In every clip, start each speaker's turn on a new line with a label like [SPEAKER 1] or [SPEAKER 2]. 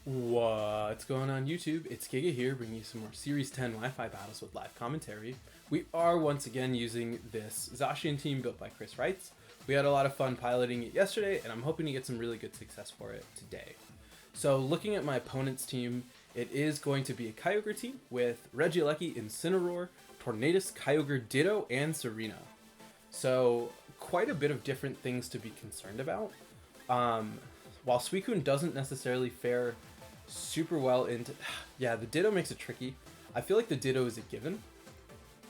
[SPEAKER 1] What's going on YouTube? It's Giga here, bringing you some more Series 10 Wi-Fi battles with live commentary. We are once again using this Zacian team built by Chris Wrights. We had a lot of fun piloting it yesterday, and I'm hoping to get some really good success for it today. So looking at my opponent's team, it is going to be a Kyogre team with Regieleki, Incineroar, Tornadus, Kyogre, Ditto, and Serena. So quite a bit of different things to be concerned about. While Suicune doesn't necessarily fare super well into... Yeah, the Ditto makes it tricky. I feel like the Ditto is a given.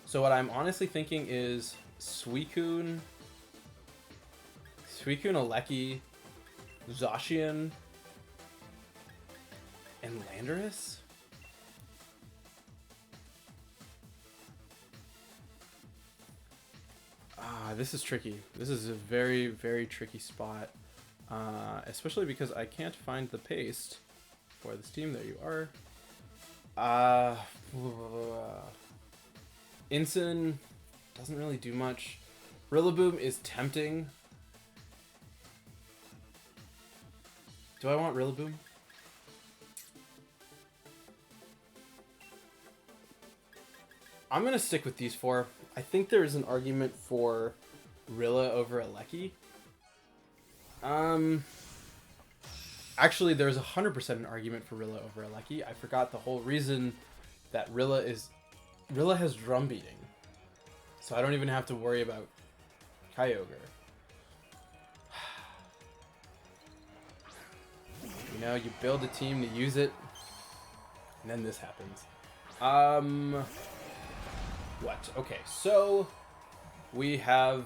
[SPEAKER 1] So what I'm honestly thinking is Suicune, Alecki, Zacian, and Landorus? This is tricky. This is a very, very tricky spot. Especially because I can't find the paste for this team. There you are. Incin doesn't really do much. Rillaboom is tempting. Do I want Rillaboom? I'm gonna stick with these four. I think there is an argument for Rilla over Alecki. Actually, there's 100% an argument for Rilla over Alecki. I forgot the whole reason that Rilla has drum beating. So I don't even have to worry about Kyogre. You know, you build a team to use it, and then this happens. What? Okay, so we have...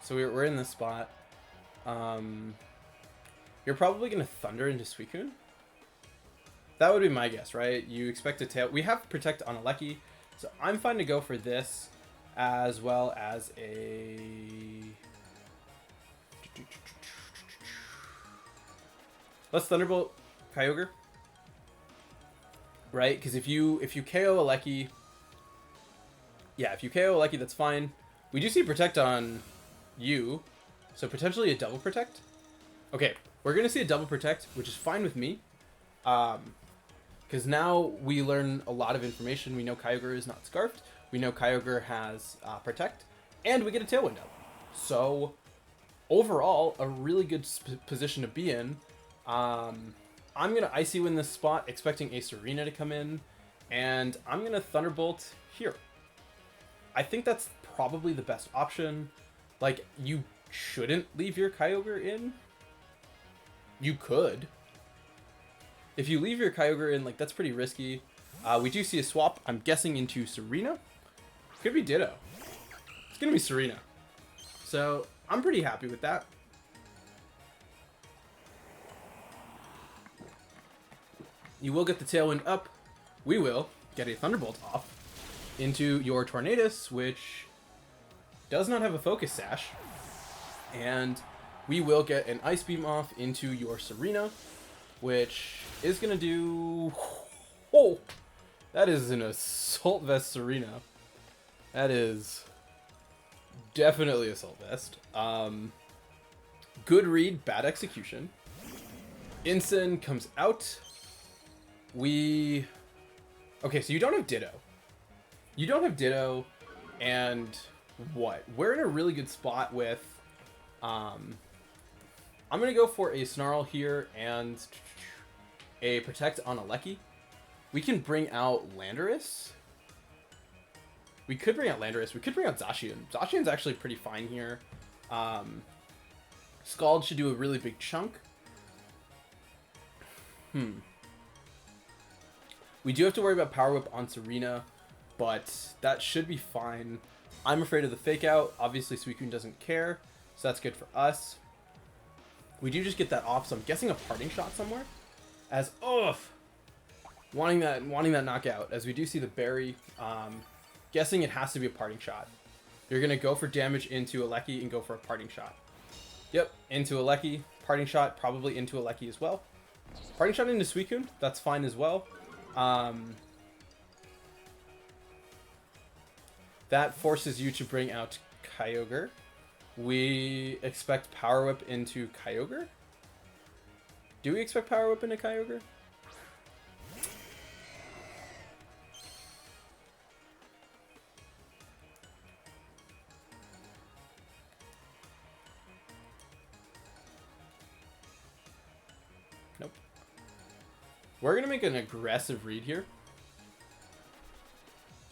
[SPEAKER 1] So we're in this spot. You're probably going to Thunder into Suicune. That would be my guess, right? You expect a tail. We have Protect on Alecki, so I'm fine to go for this as well as a... Let's Thunderbolt Kyogre. Right? Because if you KO Alecki... Yeah, if you KO Alecki, that's fine. We do see Protect on you, so potentially a double Protect. Okay, we're going to see a double Protect, which is fine with me. Because now we learn a lot of information. We know Kyogre is not Scarfed. We know Kyogre has Protect. And we get a Tailwind up. So, overall, a really good position to be in. I'm going to Icy Wind this spot, expecting a Serena to come in. And I'm going to Thunderbolt here. I think that's probably the best option. Like, you shouldn't leave your Kyogre in. You could. If you leave your Kyogre in, like, that's pretty risky. We do see a swap, I'm guessing, into Serena. Could be Ditto. It's gonna be Serena. So, I'm pretty happy with that. You will get the Tailwind up. We will get a Thunderbolt off into your Tornadus, which does not have a Focus Sash. And we will get an Ice Beam off into your Serena, which is going to do... Oh! That is an Assault Vest Serena. That is definitely Assault Vest. Good read, bad execution. Incin comes out. Okay, so you don't have Ditto. You don't have Ditto, and what? We're in a really good spot with... I'm going to go for a Snarl here and a Protect on Alecki. We can bring out Landorus. We could bring out Landorus. We could bring out Zacian. Zacian's actually pretty fine here. Scald should do a really big chunk. We do have to worry about Power Whip on Serena, but that should be fine. I'm afraid of the Fake Out. Obviously, Suicune doesn't care, so that's good for us. We do just get that off, so I'm guessing a Parting Shot somewhere. As wanting that knockout, as we do see the berry. Guessing it has to be a Parting Shot. You're gonna go for damage into Alecki and go for a Parting Shot. Yep, into Alecki, Parting Shot, probably into Alecki as well. Parting Shot into Suicune, that's fine as well. That forces you to bring out Kyogre. We expect Power Whip into Kyogre. Do we expect Power Whip into Kyogre? Nope. We're going to make an aggressive read here.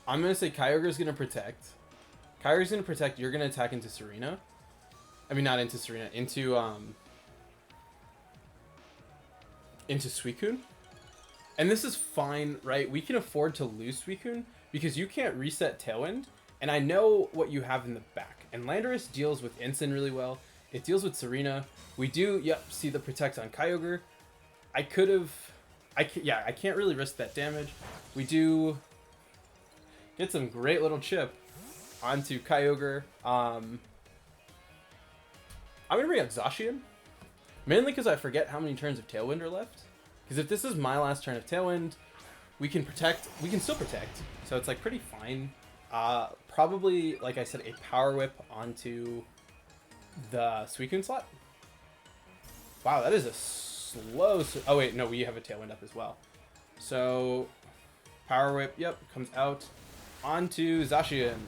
[SPEAKER 1] I'm going to say Kyogre's going to protect. Kyogre's going to protect. You're going to attack into Serena. I mean, not into Serena. Into Suicune. And this is fine, right? We can afford to lose Suicune because you can't reset Tailwind. And I know what you have in the back. And Landorus deals with Incin really well. It deals with Serena. We do, yep, see the protect on Kyogre. I can't really risk that damage. We do get some great little chip onto Kyogre. I'm going to bring out Zacian. Mainly because I forget how many turns of Tailwind are left. Because if this is my last turn of Tailwind, we can protect. We can still protect. So it's like pretty fine. Probably, like I said, a Power Whip onto the Suicune slot. Wow, that is a slow... Oh wait, no, we have a Tailwind up as well. So, Power Whip, yep, comes out onto Zacian.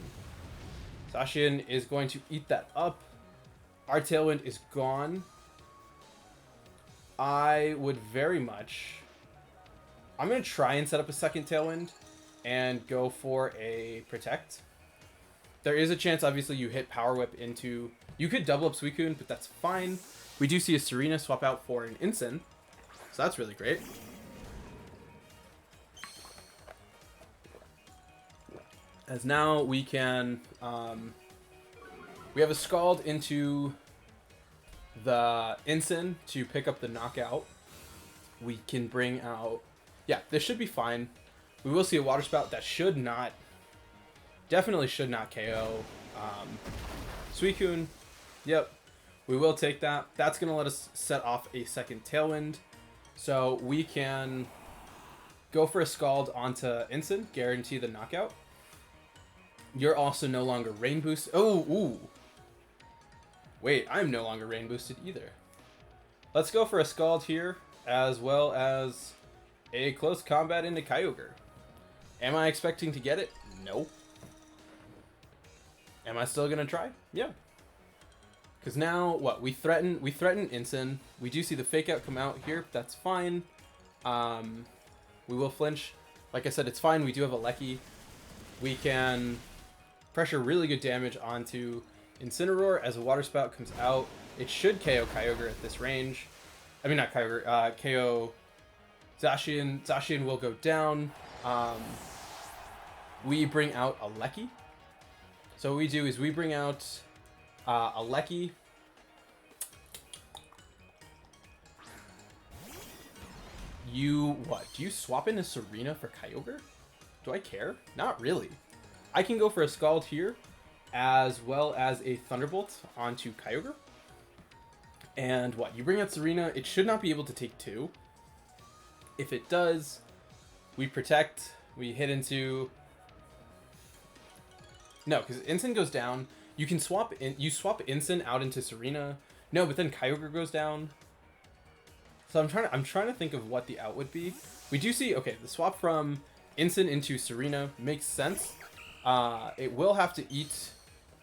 [SPEAKER 1] Zacian is going to eat that up. Our Tailwind is gone. I would very much... I'm going to try and set up a second Tailwind and go for a Protect. There is a chance, obviously, you hit Power Whip into... You could double up Suicune, but that's fine. We do see a Serena swap out for an Incin, so that's really great. As now we can... we have a Scald into the Incin to pick up the knockout. We can bring out... Yeah, this should be fine. We will see a Water Spout that should not... Definitely should not KO Suicune. Yep. We will take that. That's going to let us set off a second Tailwind. So we can go for a Scald onto Incin, guarantee the knockout. You're also no longer Rain Boost. Oh, ooh. Wait, I'm no longer Rain Boosted either. Let's go for a Scald here, as well as a close combat into Kyogre. Am I expecting to get it? No. Am I still gonna try? Yeah. Because now, what? We threaten Incin. We do see the Fake Out come out here. That's fine. We will flinch. Like I said, it's fine. We do have a Lecky. We can pressure really good damage onto Incineroar as a Water Spout comes out. It should KO Kyogre at this range. I mean, not Kyogre. KO Zacian. Zacian will go down. We bring out a Lecky. So what we do is we bring out a Lecky. You, what? Do you swap into Serena for Kyogre? Do I care? Not really. I can go for a Scald here, as well as a Thunderbolt onto Kyogre. And what? You bring out Serena. It should not be able to take two. If it does, we protect. We hit into... No, because Incin goes down. You can swap in. You swap Incin out into Serena. No, but then Kyogre goes down. So I'm trying to think of what the out would be. We do see, okay, the swap from Incin into Serena makes sense. It will have to eat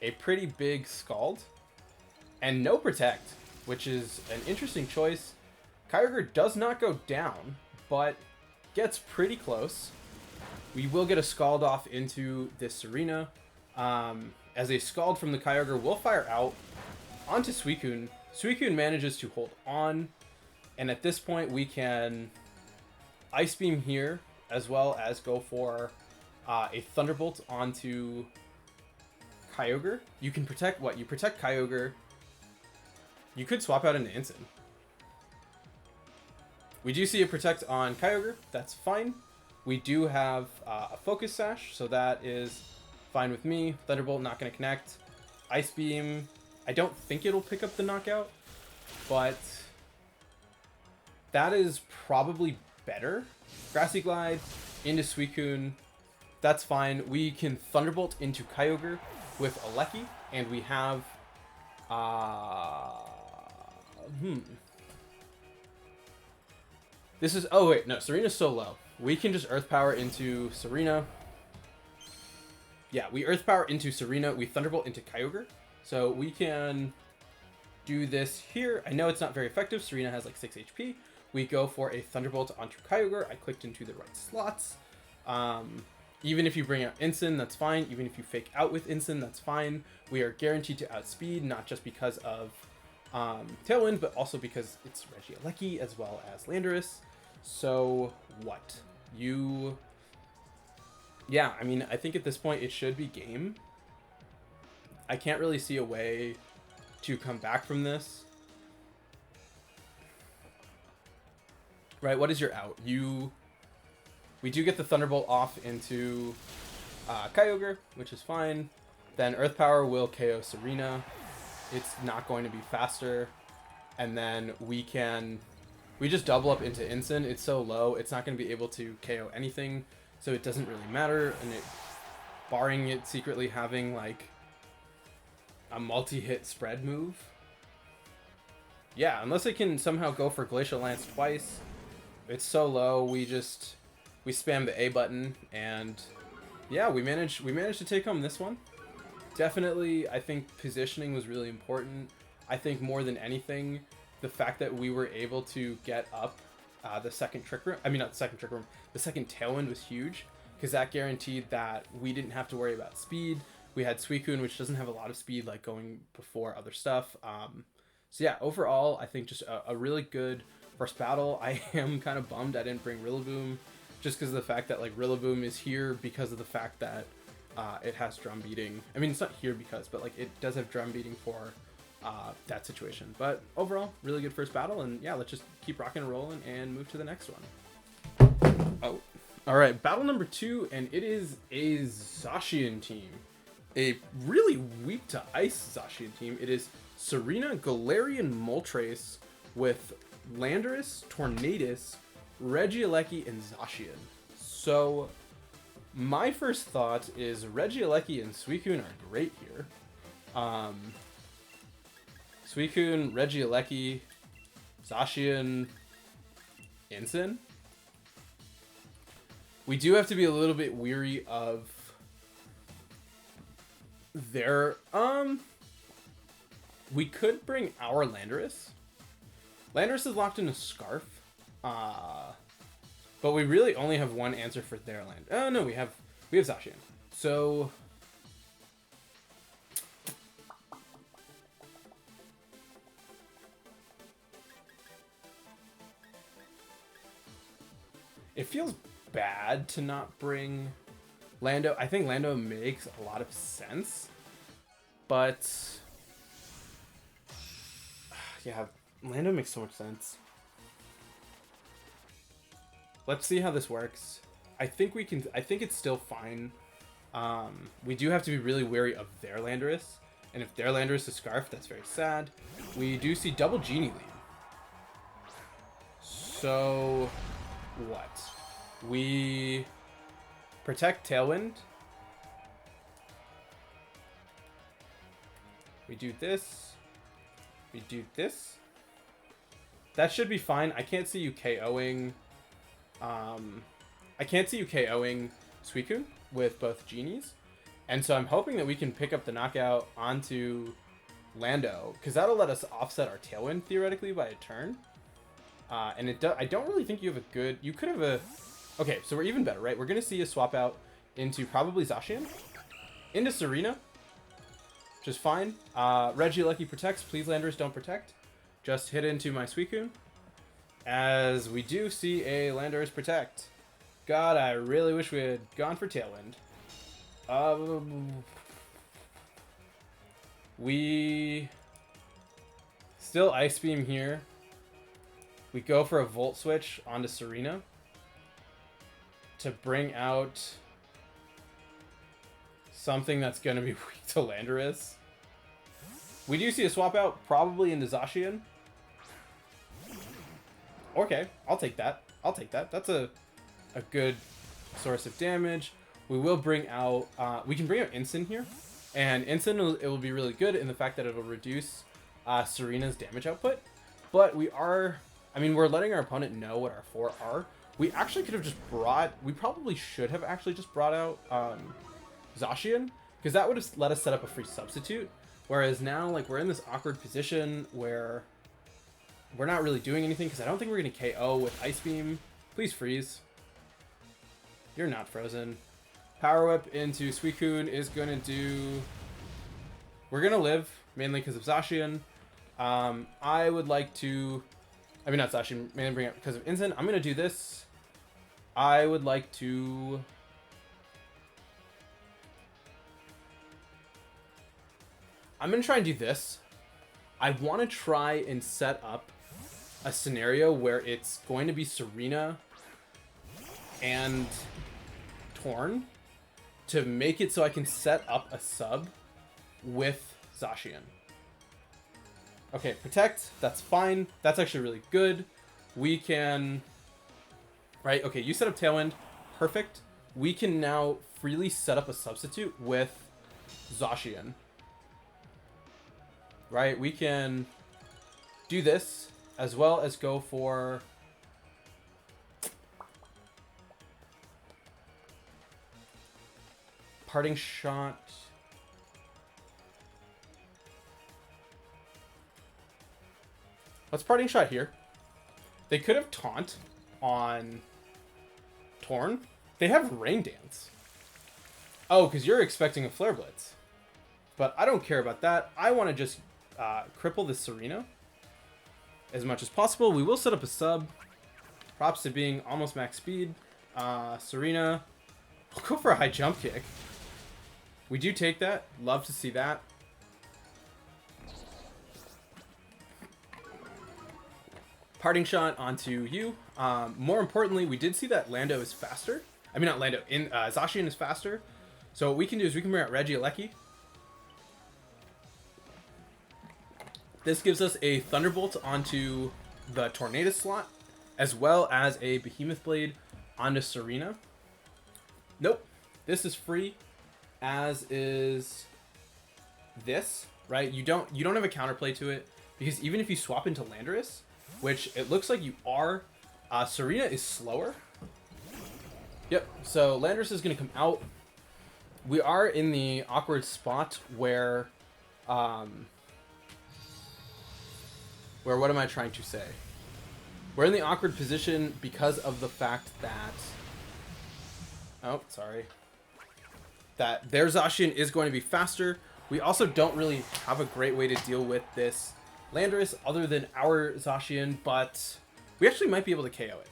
[SPEAKER 1] a pretty big Scald and no Protect, which is an interesting choice. Kyogre does not go down, but gets pretty close. We will get a Scald off into this Serena. As a Scald from the Kyogre will fire out onto Suicune. Suicune manages to hold on. And at this point, we can Ice Beam here, as well as go for a Thunderbolt onto Kyogre. You can protect what? You protect Kyogre. You could swap out into Incin. We do see a Protect on Kyogre. That's fine. We do have a Focus Sash, so that is fine with me. Thunderbolt not going to connect. Ice Beam. I don't think it'll pick up the knockout, but... that is probably better. Grassy Glide into Suicune. That's fine. We can Thunderbolt into Kyogre with a Lecky, and we have... This is... Oh, wait. No, Serena's so low. We can just Earth Power into Serena. Yeah, we Earth Power into Serena. We Thunderbolt into Kyogre. So we can do this here. I know it's not very effective. Serena has like 6 HP. We go for a Thunderbolt onto Kyogre. I clicked into the right slots. Even if you bring out Ensign, that's fine. Even if you fake out with Ensign, that's fine. We are guaranteed to outspeed, not just because of Tailwind, but also because it's Regieleki as well as Landorus. So what? Yeah, I mean, I think at this point it should be game. I can't really see a way to come back from this. Right, what is your out? We do get the Thunderbolt off into Kyogre, which is fine. Then Earth Power will KO Serena. It's not going to be faster. And then we just double up into Ensign. It's so low, it's not going to be able to KO anything. So it doesn't really matter, and barring it secretly having like a multi-hit spread move. Yeah, unless it can somehow go for Glacial Lance twice. It's so low, we spam the A button, and yeah, we managed to take home this one. Definitely, I think positioning was really important. I think more than anything, the fact that we were able to get up the second Trick Room, not the second Trick Room, the second Tailwind was huge, because that guaranteed that we didn't have to worry about speed. We had Suicune, which doesn't have a lot of speed, like going before other stuff. So yeah, overall, I think just a really good first battle. I am kind of bummed I didn't bring Rillaboom, just because of the fact that like Rillaboom is here because of the fact that it has drum beating. I mean, it's not here because, but like it does have drum beating for that situation. But overall, really good first battle, and yeah, let's just keep rocking and rolling and move to the next one. Oh, all right, battle number 2, and it is a Zacian team. A really weak to ice Zacian team. It is Serena, Galarian Moltres with Landorus, Tornadus, Regieleki, and Zacian. So my first thought is Regieleki and Suicune are great here. Suicune, Regieleki, Zacian, Ensign. We do have to be a little bit weary of their... We could bring our Landorus. Landorus is locked in a Scarf. But we really only have one answer for their land. Oh, no, we have Zacian. So... It feels bad to not bring Lando. I think Lando makes a lot of sense, but yeah, Lando makes so much sense. Let's see how this works. I think it's still fine. We do have to be really wary of their Landorus, and if their Landorus is Scarf, that's very sad. We do see double Genie lead. So what? We protect Tailwind. We do this. We do this. That should be fine. I can't see you KOing. I can't see you KOing Suicune with both Genies. And so I'm hoping that we can pick up the knockout onto Lando, because that'll let us offset our Tailwind theoretically by a turn. And I don't really think you have a good... You could have a... Okay, so we're even better, right? We're going to see a swap out into probably Zacian. Into Serena. Which is fine. Regieleki protects. Please, Landorus, don't protect. Just hit into my Suicune. As we do see a Landorus protect. God, I really wish we had gone for Tailwind. We still Ice Beam here. We go for a Volt Switch onto Serena to bring out something that's going to be weak to Landorus. We do see a swap out probably into Zacian. Okay, I'll take that. I'll take that. That's a good source of damage. We will bring out... we can bring out Ensign here. And Ensign, it will be really good in the fact that it will reduce Serena's damage output. But we are... I mean, we're letting our opponent know what our 4 are. We actually could have just brought... We probably should have actually just brought out Zacian, because that would have let us set up a free substitute. Whereas now, like, we're in this awkward position where we're not really doing anything, because I don't think we're going to KO with Ice Beam. Please freeze. You're not frozen. Power Whip into Suicune is going to do... We're going to live, mainly because of Zacian. I would like to... I mean, not Zacian, mainly bring it because of Incin. I'm going to do this. I would like to... I'm going to try and do this. I want to try and set up a scenario where it's going to be Serena and Torn to make it so I can set up a sub with Zacian. Okay, protect, that's fine. That's actually really good. We can... Right, okay, you set up Tailwind. Perfect. We can now freely set up a substitute with Zacian. Right, we can do this as well as go for... Parting Shot. Let's Parting Shot here. They could have Taunt on Torn. They have Rain Dance. Oh, because you're expecting a Flare Blitz. But I don't care about that. I want to just cripple this Serena as much as possible. We will set up a sub. Props to being almost max speed. Serena. We'll go for a high jump kick. We do take that. Love to see that. Parting Shot onto you. More importantly, we did see that Lando is faster. I mean, not Lando. Zacian is faster. So what we can do is we can bring out Regieleki. This gives us a Thunderbolt onto the Tornado slot, as well as a Behemoth Blade onto Serena. Nope. This is free. As is this, right? You don't have a counterplay to it, because even if you swap into Landorus, which it looks like you are, Serena is slower. Yep, so Landorus is going to come out. We are in the awkward spot where what am I trying to say? We're in the awkward position because of the fact that... Oh, sorry. That their Zacian is going to be faster. We also don't really have a great way to deal with this Landorus other than our Zacian, but we actually might be able to KO it.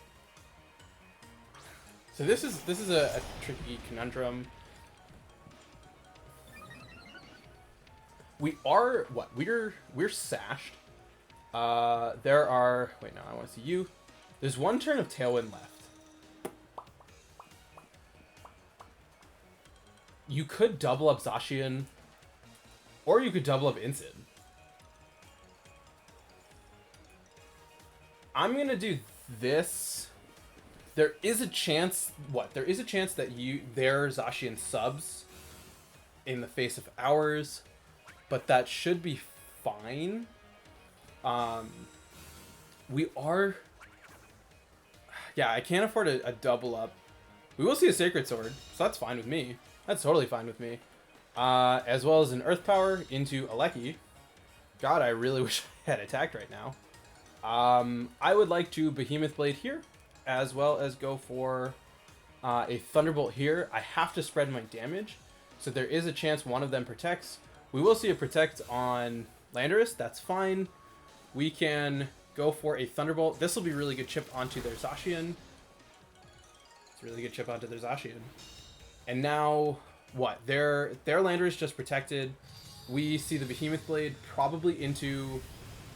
[SPEAKER 1] So this is a tricky conundrum. We are what? We're sashed. There are... Wait, no, I want to see you. There's one turn of Tailwind left. You could double up Zacian, or you could double up Incin. I'm going to do this. There is a chance... What? There is a chance that their Zacian subs in the face of ours, but that should be fine. We are... Yeah, I can't afford a double up. We will see a Sacred Sword, so that's fine with me. That's totally fine with me. As well as an Earth Power into Aleki. God, I really wish I had attacked right now. I would like to Behemoth Blade here, as well as go for a Thunderbolt here. I have to spread my damage, so there is a chance one of them protects. We will see a Protect on Landorus. That's fine. We can go for a Thunderbolt. This will be really good chip onto their Zacian. It's a really good chip onto their Zacian. And now, what? Their Landorus just protected. We see the Behemoth Blade probably into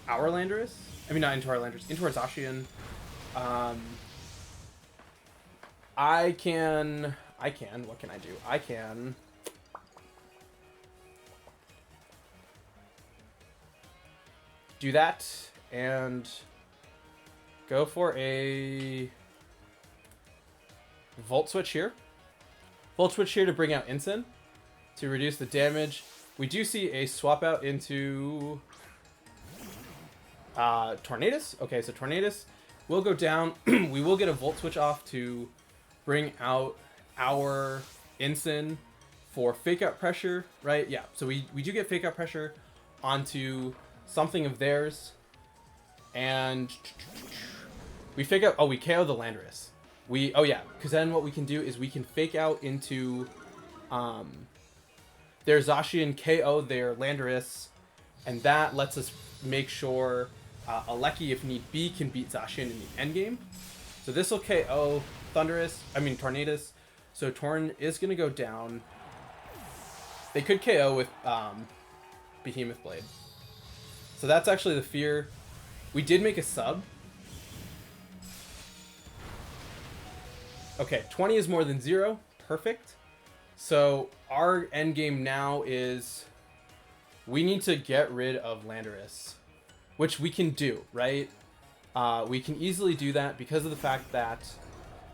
[SPEAKER 1] our Landorus. I mean, not into our Landorus, into our Zacian. I can, what can I do? I can... do that and go for a Volt Switch here. Volt Switch here to bring out Incin to reduce the damage. We do see a swap out into Tornadus. Okay, so Tornadus will go down. We will get a Volt Switch off to bring out our Ensign for Fake Out Pressure, right? Yeah, so we do get Fake Out Pressure onto something of theirs. And we Fake Out... Oh, we KO the Landorus. Oh yeah, because then what we can do is we can Fake Out into their Zacian, KO their Landorus, and that lets us make sure Aleki, if need be, can beat Zacian in the endgame. So this will KO Tornadus. So Torn is going to go down. They could KO with Behemoth Blade. So that's actually the fear. We did make a sub. Okay, 20 is more than 0. Perfect. So our endgame now is we need to get rid of Landorus, which we can do, right? We can easily do that because of the fact that,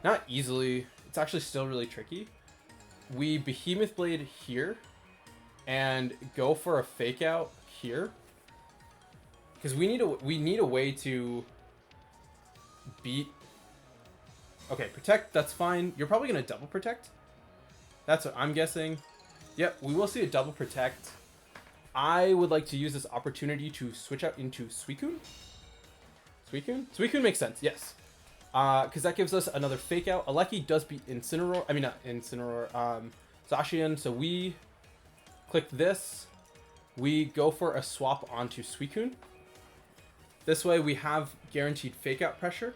[SPEAKER 1] not easily, it's actually still really tricky. We Behemoth Blade here and go for a Fake Out here. Because we need a way to beat... Okay, Protect, that's fine. You're probably going to double Protect. That's what I'm guessing. Yep, we will see a double Protect. I would like to use this opportunity to switch out into Suicune. Suicune makes sense, yes. Because that gives us another Fake Out. Aleki does beat Incineroar. I mean, not Incineroar. Zacian. So we click this. We go for a swap onto Suicune. This way we have guaranteed Fake Out pressure.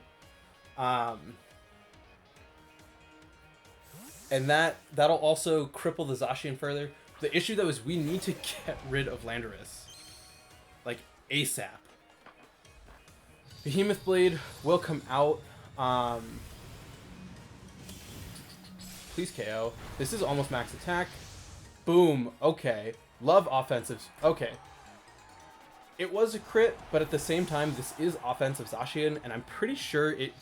[SPEAKER 1] And that'll also cripple the Zacian further. The issue though is we need to get rid of Landorus. Like ASAP. Behemoth Blade will come out. Please KO. This is almost max attack. Boom. Okay. Love offensives. Okay. It was a crit, but at the same time, this is offensive Zacian, and I'm pretty sure it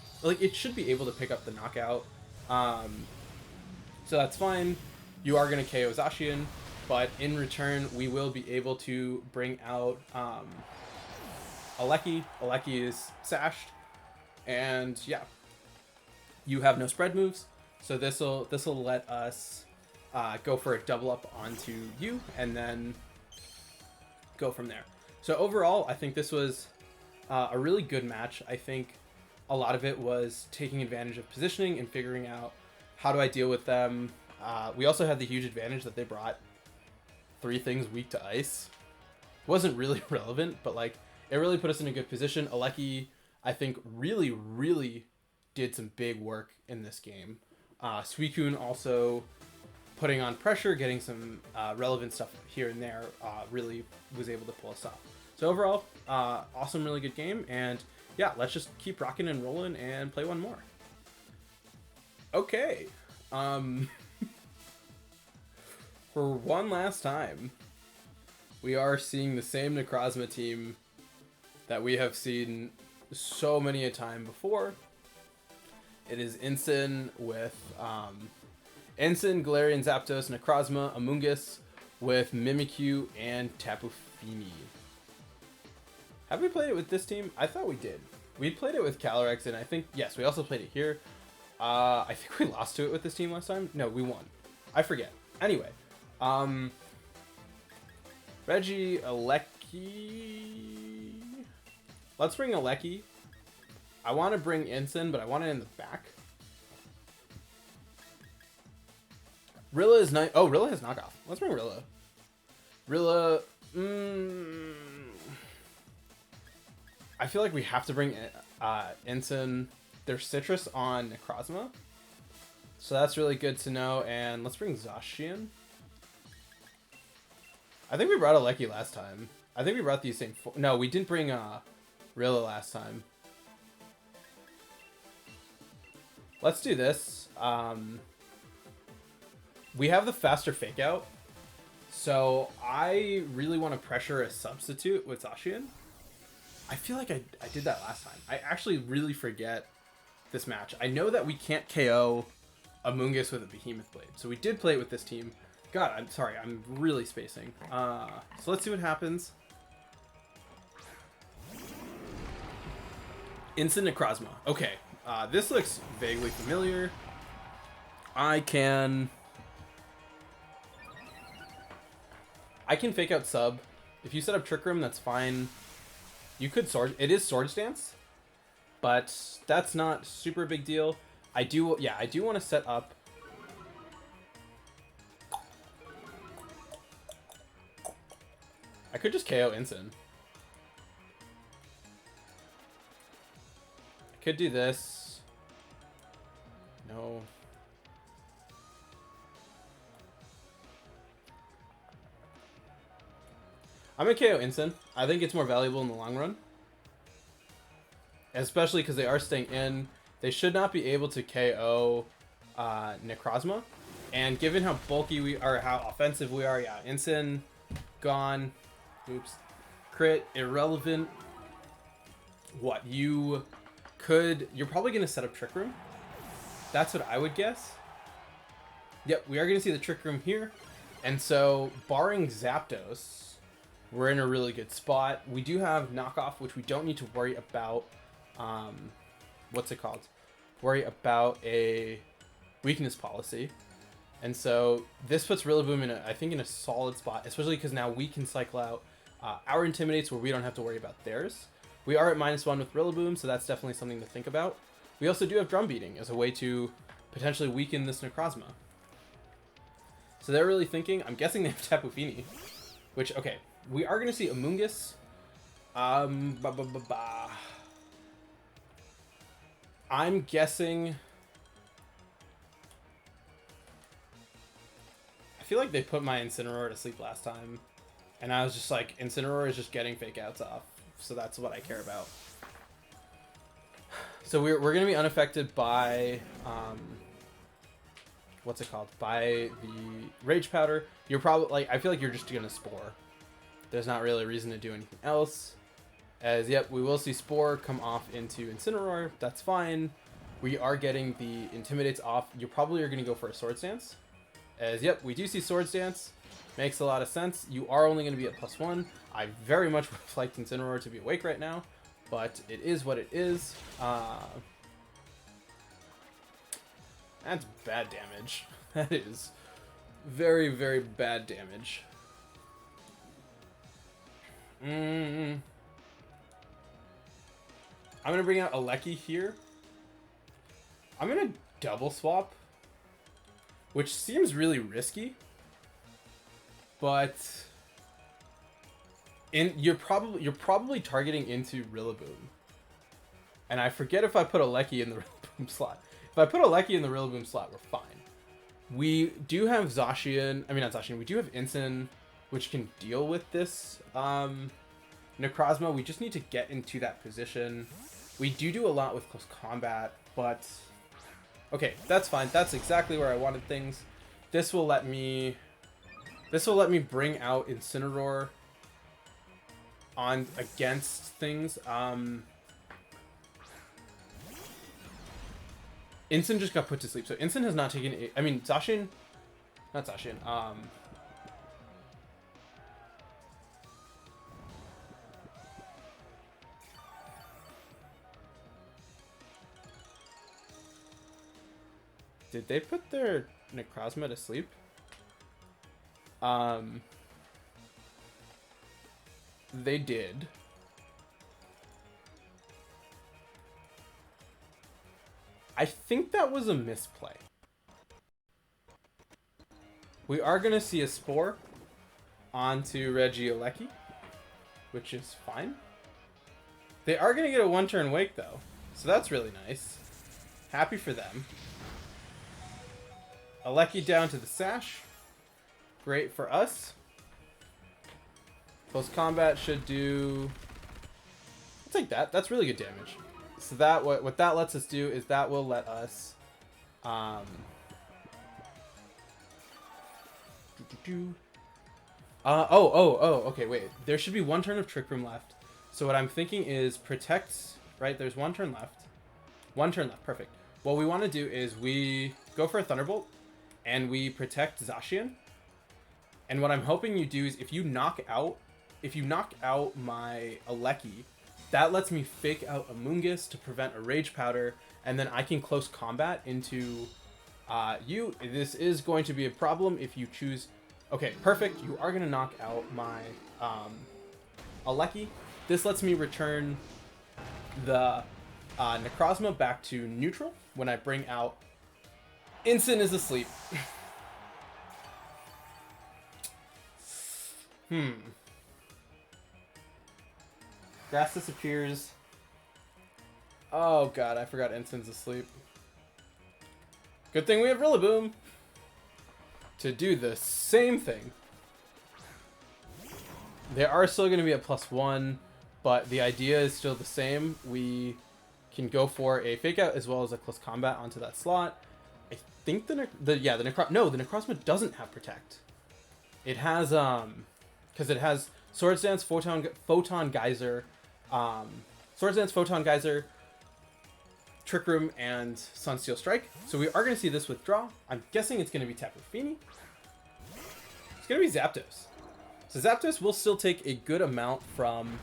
[SPEAKER 1] should be able to pick up the knockout. So that's fine. You are going to KO Zacian, but in return, we will be able to bring out Aleki. Aleki is sashed, and yeah, you have no spread moves, so this'll let us go for a double up onto you, and then go from there. So overall, I think this was a really good match. I think a lot of it was taking advantage of positioning and figuring out how do I deal with them. We also had the huge advantage that they brought 3 things weak to ice. It wasn't really relevant, but like it really put us in a good position. Aleki, I think, really, really did some big work in this game. Suicune also putting on pressure, getting some relevant stuff here and there, really was able to pull us off. So overall, awesome, really good game. And yeah, let's just keep rocking and rolling and play one more. Okay. For one last time, we are seeing the same Necrozma team that we have seen so many a time before. It is Ensign with Ensign, Galarian, Zapdos, Necrozma, Amoonguss with Mimikyu and Tapu Fini. Have we played it with this team? I thought we did. We played it with Calyrex, and I think, yes, we also played it here. I think we lost to it with this team last time. No, we won. I forget. Anyway, Reggie, Aleki. Let's bring Aleki. I want to bring Ensign, but I want it in the back. Rilla is nice. Oh, Rilla has knockoff. Let's bring Rilla. Rilla. I feel like we have to bring Ensign. There's Citrus on Necrozma, so that's really good to know. And let's bring Zacian. I think we brought Aleki last time. I think we brought these same. No, we didn't bring Rilla last time. Let's do this. We have the faster Fake Out, so I really want to pressure a substitute with Zacian. I feel like I did that last time. I actually really forget this match. I know that we can't KO Amoonguss with a Behemoth Blade, so we did play it with this team. God, I'm sorry, I'm really spacing. So let's see what happens. Instant Necrozma. Okay. This looks vaguely familiar. I can fake out sub. If you set up Trick Room, that's fine. You could sword. It is Swords Dance, but that's not super big deal. I do want to set up. I could just KO Ensign. I could do this. No. I'm gonna KO Ensign. I think it's more valuable in the long run. Especially because they are staying in. They should not be able to KO Necrozma. And given how bulky we are, how offensive we are, yeah, Ensign, gone. Oops. Crit, irrelevant. What, you're probably gonna set up Trick Room. That's what I would guess. Yep, we are gonna see the Trick Room here. And so, barring Zapdos, we're in a really good spot. We do have knockoff, which we don't need to worry about. What's it called? Worry about a weakness policy. And so this puts Rillaboom I think in a solid spot, especially because now we can cycle out our Intimidates where we don't have to worry about theirs. We are at -1 with Rillaboom, so that's definitely something to think about. We also do have Drum Beating as a way to potentially weaken this Necrozma. So they're really thinking. I'm guessing they have Tapu Fini, which, okay. We are going to see Amoonguss. I'm guessing... I feel like they put my Incineroar to sleep last time. And I was just like, Incineroar is just getting fake outs off. So that's what I care about. So we're going to be unaffected by... what's it called? By the Rage Powder. You're probably... like, I feel like you're just going to Spore. There's not really a reason to do anything else. As, yep, we will see Spore come off into Incineroar. That's fine. We are getting the Intimidates off. You probably are going to go for a Swords Dance. As, yep, we do see Swords Dance. Makes a lot of sense. You are only going to be at +1. I very much would have liked Incineroar to be awake right now. But it is what it is. That's bad damage. That is very, very bad damage. I'm going to bring out Aleki here. I'm going to double swap, which seems really risky. But you're probably targeting into Rillaboom. And I forget if I put Aleki in the Rillaboom slot. If I put Aleki in the Rillaboom slot, we're fine. We do have Zacian. I mean, not Zacian. We do have Ensign, which can deal with this Necrozma. We just need to get into that position. We do a lot with close combat, but okay, that's fine. That's exactly where I wanted things. This will let me bring out Incineroar on against things. Ensign just got put to sleep, so Ensign has not taken. I mean, Zacian, not Zacian. Did they put their Necrozma to sleep? They did. I think that was a misplay. We are going to see a Spore onto Regieleki, which is fine. They are going to get a one-turn wake, though, so that's really nice. Happy for them. Aleki down to the Sash. Great for us. Close combat should do... I'll take that. That's really good damage. So that what that lets us do is that will let us... okay, wait. There should be one turn of Trick Room left. So what I'm thinking is protect... Right, there's one turn left. One turn left, perfect. What we want to do is we go for a Thunderbolt, and we protect Zacian. And what I'm hoping you do is if you knock out my Aleki, That lets me fake out Amoonguss to prevent a Rage Powder, and then I can close combat into you. This is going to be a problem if you choose... Okay, perfect. You are going to knock out my Aleki. This lets me return the Necrozma back to neutral when I bring out... Incin is asleep. Grass disappears. Oh god, I forgot Incin's asleep. Good thing we have Rillaboom to do the same thing. They are still going to be at +1, but the idea is still the same. We can go for a Fake Out as well as a Close Combat onto that slot. I think the Necrozma doesn't have Protect. It has because it has Swords Dance, Photon Geyser, Swords Dance, Photon Geyser, Trick Room, and Sunsteel Strike. So we are going to see this withdraw. I'm guessing it's going to be Tapu Fini. It's going to be Zapdos. So Zapdos will still take a good amount from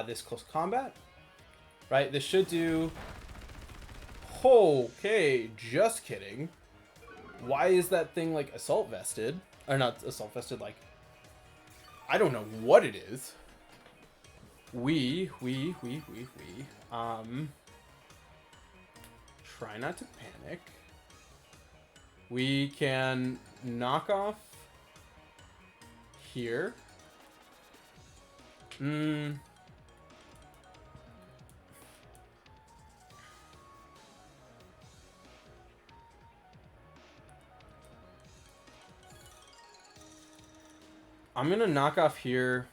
[SPEAKER 1] this close combat, right? This should do... Okay, just kidding. Why is that thing like Assault Vested? Or not Assault Vested, like... I don't know what it is. Try not to panic. We can knock off here. I'm gonna knock off here,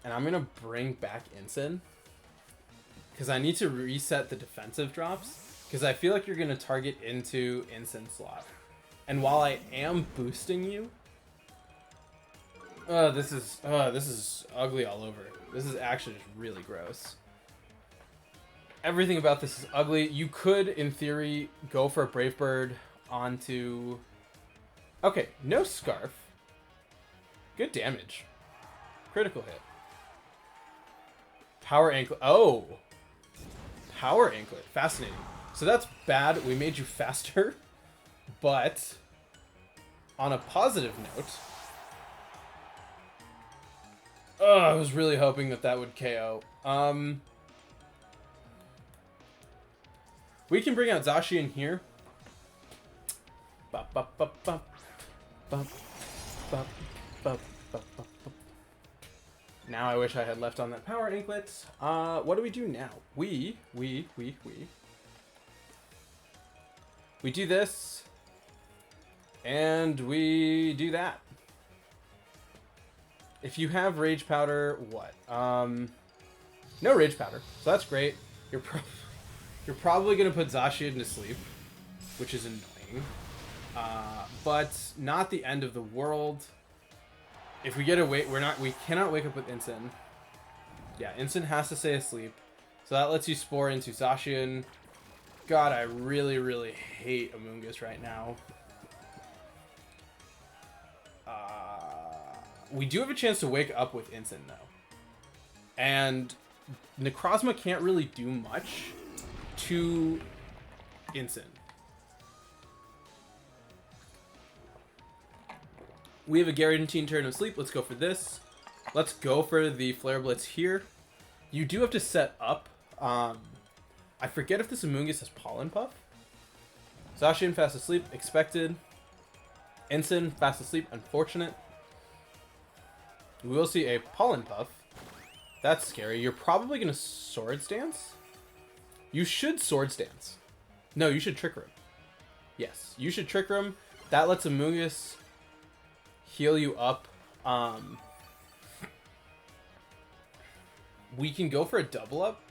[SPEAKER 1] and I'm gonna bring back Incin, because I need to reset the defensive drops, because I feel like you're gonna target into Incin slot. And while I am boosting you, this is ugly all over. This is actually just really gross. Everything about this is ugly. You could, in theory, go for a Brave Bird onto... Okay, no Scarf. Good damage. Critical hit. Power Anklet. Oh! Power Anklet. Fascinating. So that's bad. We made you faster. But, on a positive note... I was really hoping that that would KO. We can bring out Zacian here. Now I wish I had left on that Power Anklet. What do we do now? We do this. And we do that. If you have Rage Powder, what? No Rage Powder, so that's great. You're probably gonna put Zacian to sleep, which is annoying. But not the end of the world. If we get away, we cannot wake up with Incin. Yeah, Incin has to stay asleep. So that lets you Spore into Zacian. God, I really, really hate Amoonguss right now. We do have a chance to wake up with Incin, though. And Necrozma can't really do much to Incin. We have a guaranteed turn of sleep. Let's go for this. Let's go for the Flare Blitz here. You do have to set up. I forget if this Amoonguss has Pollen Puff. Zacian fast asleep, expected. Incin fast asleep, unfortunate. We will see a Pollen Puff. That's scary. You're probably going to Swords Dance. You should Swords Dance. No, you should Trick Room. Yes, you should Trick Room. That lets Amoonguss heal you up. We can go for a double up.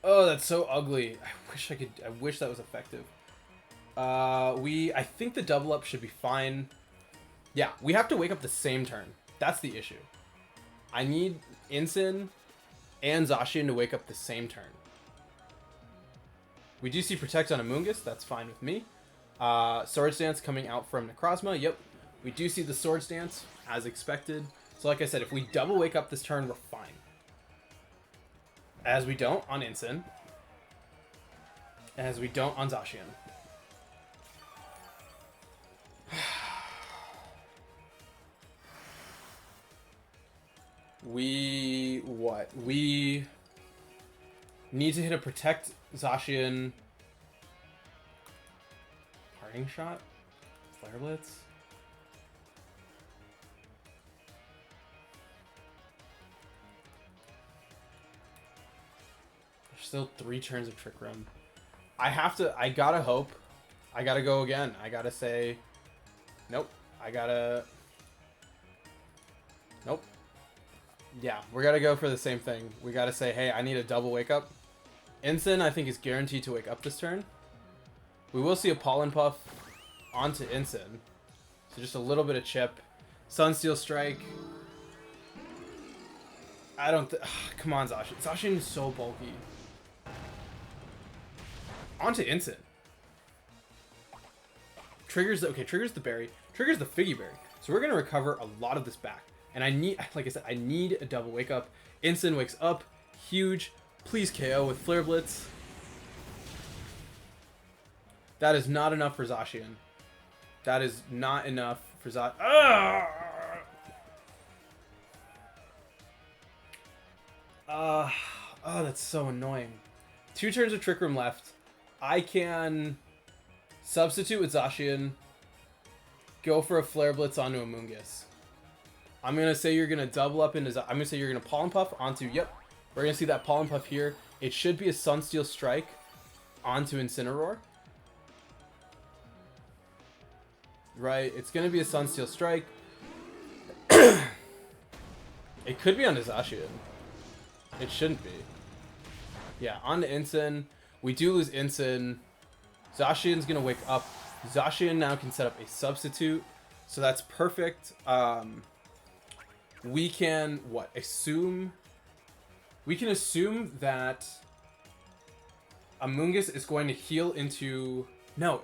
[SPEAKER 1] Oh, that's so ugly. I wish that was effective. I think the double up should be fine. Yeah, we have to wake up the same turn. That's the issue. I need Incin and Zacian to wake up the same turn. We do see Protect on Amoonguss. That's fine with me. Swords Dance coming out from Necrozma. Yep. We do see the Swords Dance, as expected. So like I said, if we double wake up this turn, we're fine. As we don't on Ensign. As we don't on Zacian. We need to hit a protect Zacian. Parting shot? Flare Blitz? There's still 3 turns of Trick Room. I gotta hope. I gotta go again. I gotta say, nope. Nope. Yeah, we're gonna go for the same thing. We gotta say, hey, I need a double wake up. Ensign, I think, is guaranteed to wake up this turn. We will see a Pollen Puff onto Ensign. So just a little bit of chip. Sunsteel Strike. I don't come on, Zacian. Zacian is so bulky. Onto Ensign. Triggers the berry. Triggers the Figgy Berry. So we're gonna recover a lot of this back. And I need, like I said, I need a double wake up. Ensign wakes up. Huge. Please KO with Flare Blitz. That is not enough for Zacian. That is not enough for Zacian. Oh, that's so annoying. 2 turns of Trick Room left. I can substitute with Zacian. Go for a Flare Blitz onto Amoonguss. I'm going to say you're going to double up into... I'm going to say you're going to Pollen Puff onto... Yep. We're going to see that Pollen Puff here. It should be a Sunsteel Strike onto Incineroar. Right. It's going to be a Sunsteel Strike. It could be onto Zacian. It shouldn't be. Yeah, onto Ensign. We do lose Ensign. Zacian's going to wake up. Zacian now can set up a substitute. So that's perfect. We can, assume... We can assume that Amoonguss is going to heal into... No.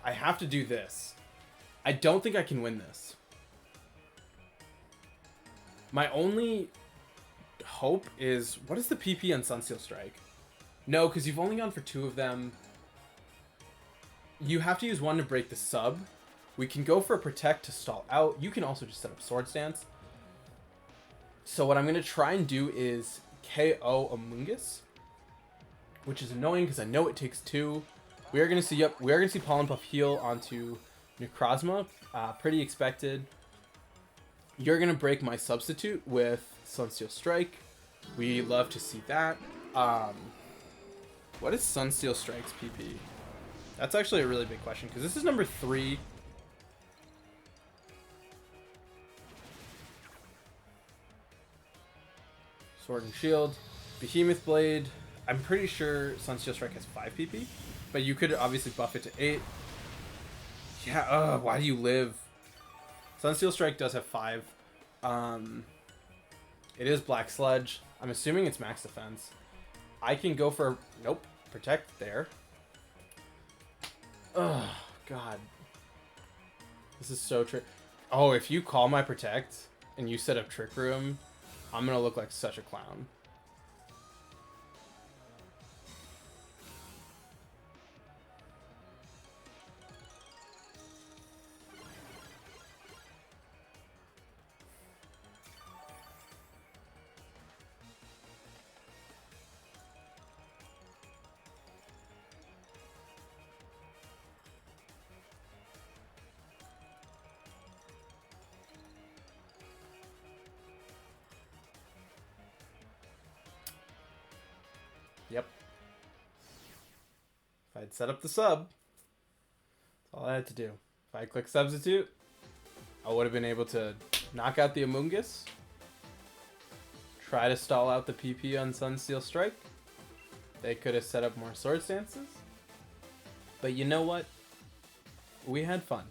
[SPEAKER 1] I have to do this. I don't think I can win this. My only hope is... What is the PP on Sunsteel Strike? No, because you've only gone for 2 of them. You have to use 1 to break the sub. We can go for a Protect to stall out. You can also just set up Sword Stance. So what I'm going to try and do is KO Amoonguss, which is annoying because I know it takes 2. We are going to see, we are going to see Pollen Puff heal onto Necrozma. Pretty expected. You're going to break my substitute with Sunsteel Strike. We love to see that. What is Sunsteel Strike's PP? That's actually a really big question, because this is number 3. Sword and Shield. Behemoth Blade. I'm pretty sure Sunsteel Strike has 5 PP, but you could obviously buff it to 8. Yeah, why do you live? Sunsteel Strike does have 5. It is Black Sludge. I'm assuming it's max defense. I can go for... Nope. Protect there. Oh, God. This is so trick. Oh, if you call my Protect and you set up Trick Room, I'm going to look like such a clown. Yep. If I'd set up the sub, that's all I had to do. If I click substitute, I would have been able to knock out the Amoonguss, try to stall out the PP on Sunsteel Strike. They could have set up more Sword Stances. But you know what? We had fun.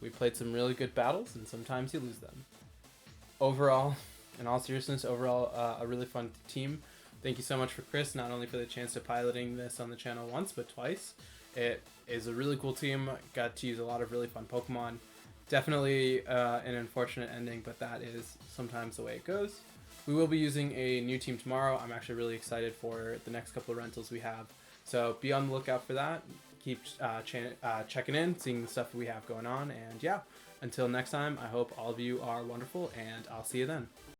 [SPEAKER 1] We played some really good battles, and sometimes you lose them. Overall, in all seriousness, overall, a really fun team. Thank you so much for Chris, not only for the chance to piloting this on the channel once, but twice. It is a really cool team. Got to use a lot of really fun Pokemon. Definitely an unfortunate ending, but that is sometimes the way it goes. We will be using a new team tomorrow. I'm actually really excited for the next couple of rentals we have. So be on the lookout for that. Keep checking in, seeing the stuff we have going on. And yeah, until next time, I hope all of you are wonderful, and I'll see you then.